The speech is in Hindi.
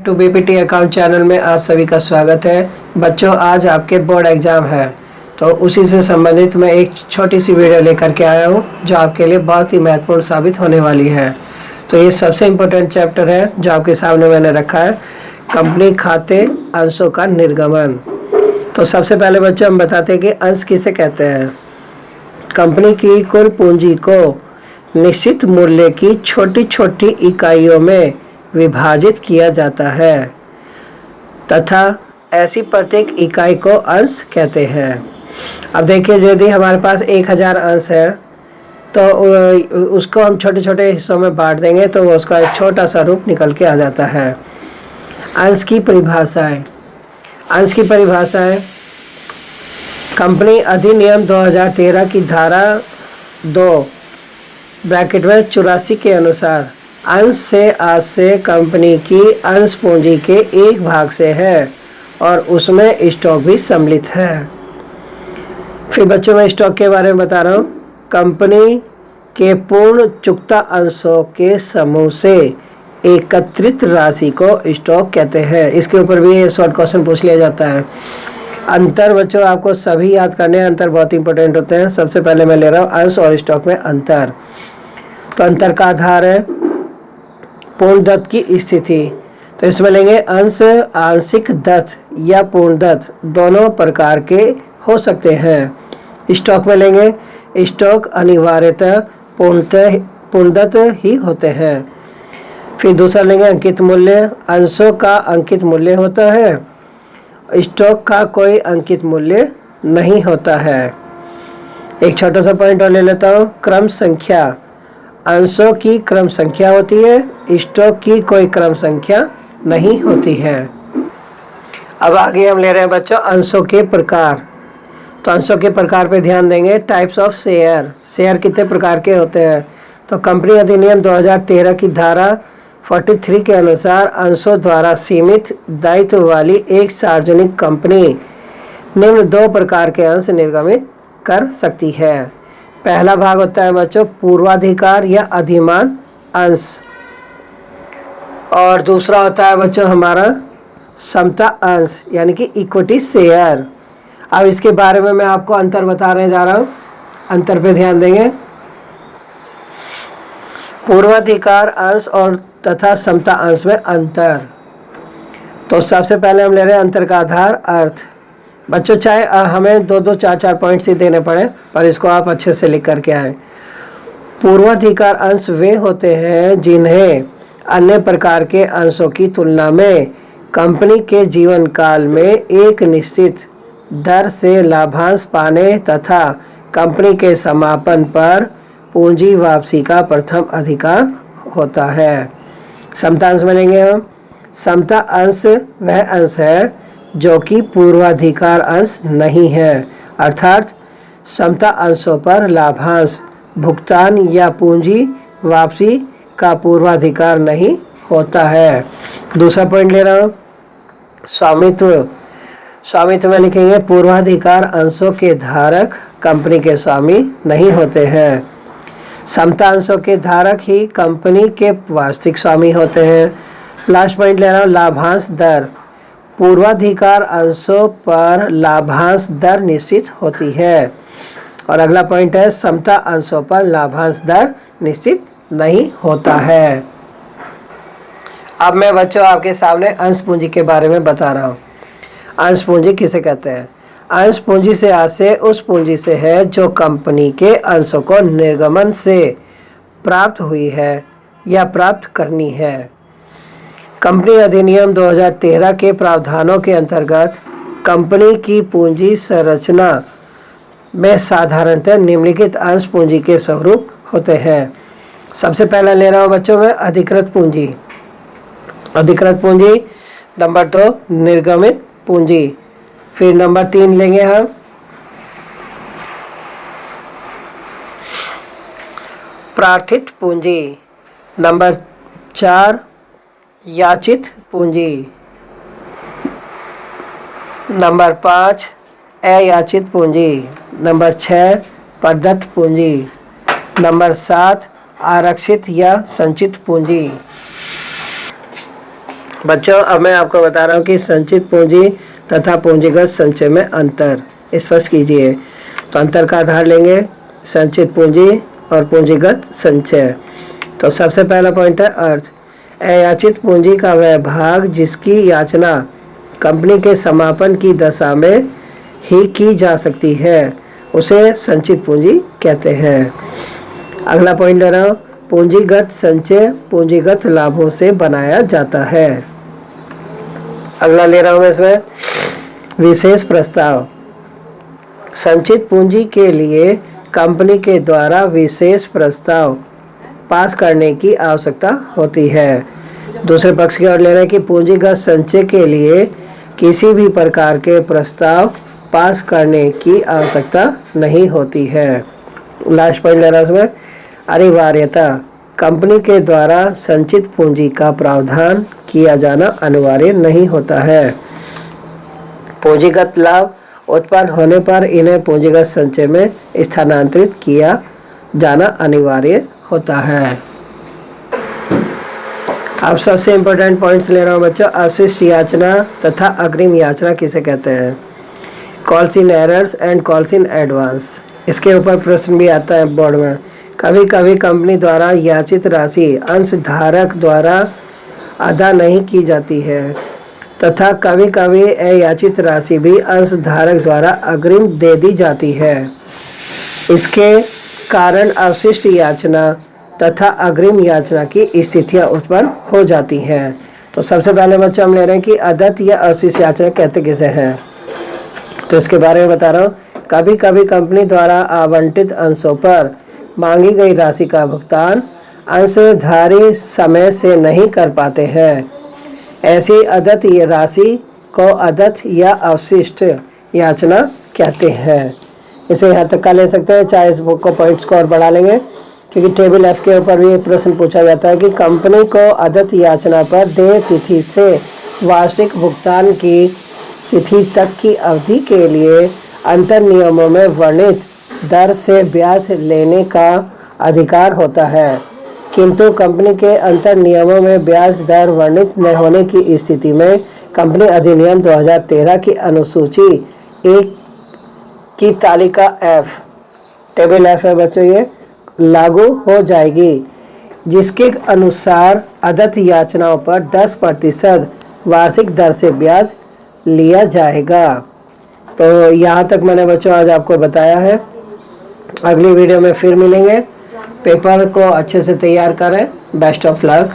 टू बीपीटी अकाउंट चैनल में आप सभी का स्वागत है। बच्चों, आज आपके बोर्ड एग्ज़ाम है तो उसी से संबंधित मैं एक छोटी सी वीडियो लेकर के आया हूँ जो आपके लिए बहुत ही महत्वपूर्ण साबित होने वाली है। तो ये सबसे इम्पोर्टेंट चैप्टर है जो आपके सामने मैंने रखा है, कंपनी खाते अंशों का निर्गमन। तो सबसे पहले बच्चों हम बताते हैं कि अंश किसे कहते हैं। कंपनी की कुल पूंजी को निश्चित मूल्य की छोटी छोटी इकाइयों में विभाजित किया जाता है तथा ऐसी प्रत्येक इकाई को अंश कहते हैं। अब देखिए, यदि हमारे पास 1000 अंश है तो उसको हम छोटे छोटे हिस्सों में बांट देंगे तो उसका एक छोटा सा रूप निकल के आ जाता है। अंश की परिभाषाएं। अंश की परिभाषाएं कंपनी अधिनियम 2013 की धारा 2 ब्रैकेट में 84 के अनुसार अंश से आज से कंपनी की अंश पूंजी के एक भाग से है और उसमें स्टॉक भी सम्मिलित है। फिर बच्चों मैं स्टॉक के बारे में बता रहा हूँ। कंपनी के पूर्ण चुकता अंशों के समूह से एकत्रित राशि को स्टॉक कहते हैं। इसके ऊपर भी शॉर्ट क्वेश्चन पूछ लिया जाता है। अंतर बच्चों आपको सभी याद करने हैं, अंतर बहुत इंपॉर्टेंट होते हैं। सबसे पहले मैं ले रहा हूँ अंश और स्टॉक में अंतर। तो अंतर का आधार है पूर्णदत्त की स्थिति। तो इसमें लेंगे अंश आंशिक दत्त या पूर्णदत्त दोनों प्रकार के हो सकते हैं। स्टॉक में लेंगे स्टॉक अनिवार्यतः पूर्णदत्त ही होते हैं। फिर दूसरा लेंगे अंकित मूल्य। अंशों का अंकित मूल्य होता है, स्टॉक का कोई अंकित मूल्य नहीं होता है। एक छोटा सा पॉइंट और ले लेता हूँ, क्रम संख्या। अंशों की क्रम संख्या होती है, स्टॉक की कोई क्रम संख्या नहीं होती है। अब आगे हम ले रहे हैं बच्चों अंशों के प्रकार। तो अंशों के प्रकार पे ध्यान देंगे। Types of share. शेयर कितने प्रकार के होते हैं। तो कंपनी अधिनियम 2013 की धारा 43 के अनुसार अंशों द्वारा सीमित दायित्व वाली एक सार्वजनिक कंपनी निम्न 2 प्रकार के अंश निर्गमित कर सकती है। पहला भाग होता है बच्चों पूर्वाधिकार या अधिमान अंश, और दूसरा होता है बच्चों हमारा समता अंश यानी कि इक्विटी शेयर। अब इसके बारे में मैं आपको अंतर बताने जा रहा हूँ। अंतर पे ध्यान देंगे। पूर्वाधिकार अंश और तथा समता अंश में अंतर। तो सबसे पहले हम ले रहे हैं अंतर का आधार अर्थ। बच्चों चाहे हमें 2-2, 4-4 पॉइंट्स ही देने पड़े पर इसको आप अच्छे से लिख करके आए। पूर्वाधिकार अंश वे होते हैं जिन्हें अन्य प्रकार के अंशों की तुलना में कंपनी के जीवन काल में एक निश्चित दर से लाभांश पाने तथा कंपनी के समापन पर पूंजी वापसी का प्रथम अधिकार होता है। समता अंश में लेंगे हम। समता अंश वह अंश है जो कि पूर्वाधिकार अंश नहीं है, अर्थात समता अंशों पर लाभांश भुगतान या पूंजी वापसी का पूर्वाधिकार नहीं होता है। दूसरा पॉइंट ले रहा हूँ स्वामित्व। स्वामित्व में लिखेंगे पूर्वाधिकार अंशों के धारक कंपनी के स्वामी नहीं होते हैं। समता अंशों के धारक ही कंपनी के वास्तविक स्वामी होते हैं। लास्ट पॉइंट ले रहा हूँ लाभांश दर। पूर्वाधिकार अंशों पर लाभांश दर निश्चित होती है और अगला पॉइंट है समता अंशों पर लाभांश दर निश्चित नहीं होता है। अब मैं बच्चों आपके सामने अंश पूंजी के बारे में बता रहा हूँ। अंश पूंजी किसे कहते हैं। अंश पूंजी से आशय उस पूंजी से है जो कंपनी के अंशों को निर्गमन से प्राप्त हुई है या प्राप्त करनी है। कंपनी अधिनियम 2013 के प्रावधानों के अंतर्गत कंपनी की पूंजी संरचना में साधारणतः निम्नलिखित अंश पूंजी के स्वरूप होते हैं। सबसे पहला ले रहा हूँ बच्चों में अधिकृत पूंजी। अधिकृत पूंजी। नंबर 2 निर्गमित पूंजी। फिर नंबर 3 लेंगे हम प्रार्थित पूंजी। नंबर 4 याचित पूंजी। नंबर 5 अयाचित पूंजी। नंबर 6 प्रदत्त पूंजी। नंबर 7 आरक्षित या संचित पूंजी। बच्चों अब मैं आपको बता रहा हूँ कि संचित पूंजी तथा पूंजीगत संचय में अंतर स्पष्ट कीजिए। तो अंतर का आधार लेंगे संचित पूंजी और पूंजीगत संचय। तो सबसे पहला पॉइंट है अर्थ। अयाचित पूंजी का वह भाग जिसकी याचना कंपनी के समापन की दशा में ही की जा सकती है उसे संचित पूंजी कहते हैं। अगला पॉइंट ले रहा हूँ, पूंजीगत संचय पूंजीगत लाभों से बनाया जाता है। अगला ले रहा हूँ मैं इसमें विशेष प्रस्ताव। संचित पूंजी के लिए कंपनी के द्वारा विशेष प्रस्ताव पास करने की आवश्यकता होती है। दूसरे पक्ष की ओर ले रहे हैं कि पूंजीगत संचय के लिए किसी भी प्रकार के प्रस्ताव पास करने की आवश्यकता नहीं होती है। लास्ट पॉइंट ले रहा है इसमें अनिवार्यता। कंपनी के द्वारा संचित पूंजी का प्रावधान किया जाना अनिवार्य नहीं होता है। पूंजीगत लाभ उत्पन्न होने पर इन्हें पूंजीगत संचय में स्थानांतरित किया जाना अनिवार्य होता है। अब सबसे इम्पोर्टेंट पॉइंट्स ले रहा हूँ बच्चों। अवशिष्ट याचना तथा अग्रिम याचना किसे कहते हैं? Calls in errors and calls in advance. इसके ऊपर प्रश्न भी आता है बोर्ड में। कभी कभी कंपनी द्वारा याचित राशि अंशधारक द्वारा अदा नहीं की जाती है तथा कभी कभी अयाचित राशि भी अंशधारक द्वारा अग्रिम दे दी जाती है। इसके कारण अवशिष्ट याचना तथा अग्रिम याचना की स्थितियां उत्पन्न हो जाती हैं। तो सबसे पहले बच्चों हम ले रहे हैं कि अदत्त या अवशिष्ट याचना कहते किसे हैं। तो इसके बारे में बता रहा हूँ। कभी कभी कंपनी द्वारा आवंटित अंशों पर मांगी गई राशि का भुगतान अंशधारी समय से नहीं कर पाते हैं। ऐसी अदत्त राशि को अदत्त या अवशिष्ट याचना कहते हैं। इसे यहाँ तक का ले सकते हैं, चाहे इस बुक को पॉइंट्स को और बढ़ा लेंगे क्योंकि टेबल एफ के ऊपर भी प्रश्न पूछा जाता है कि कंपनी को अदत्त याचना पर देय तिथि से वार्षिक भुगतान की तिथि तक की अवधि के लिए अंतर नियमों में वर्णित दर से ब्याज लेने का अधिकार होता है, किंतु कंपनी के अंतर नियमों में ब्याज दर वर्णित न होने की स्थिति में कंपनी अधिनियम 2013 की अनुसूची 1 की तालिका F, टेबल F है बच्चों, ये लागू हो जाएगी, जिसके अनुसार अदत्त याचनाओं पर 10% वार्षिक दर से ब्याज लिया जाएगा। तो यहाँ तक मैंने बच्चों आज आपको बताया है। अगली वीडियो में फिर मिलेंगे। पेपर को अच्छे से तैयार करें। Best of luck.